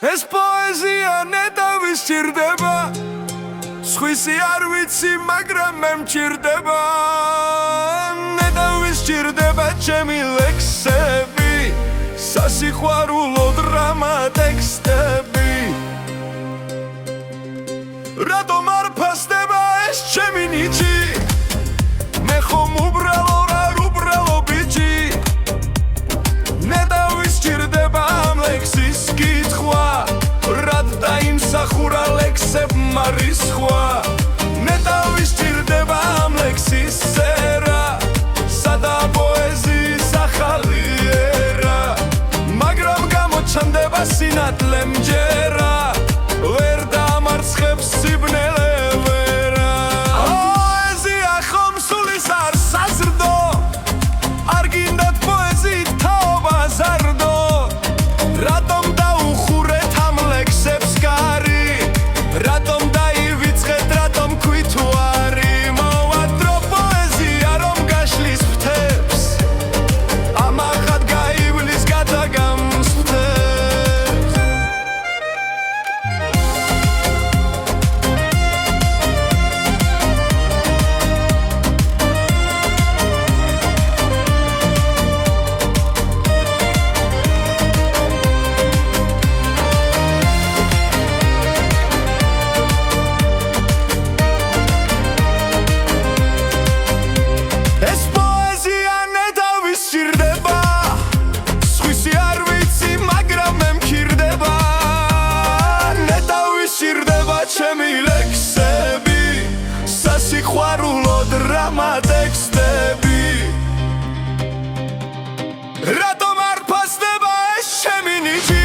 ეს პოეზია ნეტავის სჭირდება სხვისი არ ვიცი მაგრამ მე მჭირდება ნეტავის სჭირდება ჩემი ლექსები სასიყვარულო დრამა ტექსტები რატომ არ ფასდება ეს ჩემი ნიჭი მე ხომ უბრალო ბიჭი ნეტავის სჭირდება ამ ლექსის კითხვა რად დაიმსახურა ლექსებმა რისხვა ნეტავის სჭირდება ამ ლექსის წერა სადა პოეზიის ახალი ერა მაგრამ გამოჩნდება სინათლე მჯერა ვერ დამარცხებს სიბნელე ვერა პოეზია ხომ სულის არ საზრდო არ გინდათ პოეზიით თაობა ზარდო რატომ დაუხურეთ ამ ლექსებს კარი რატომ დაივიწყეთ რატომ ქვით უარი მოვადრო პოეზია რომ გაშლის ფრთებს ამაღად გაივლის გადაგამს ფრთებს ეს პოეზია ნეტავის სჭირდება სხვისი არ ვიცი მაგრამ მე მქირდება ნეტავის სჭირდება ჩემი ლექსები სასიყვარულო დრამა ტექსტები რატომ არ ფასდება ეს ჩემი ნიჭი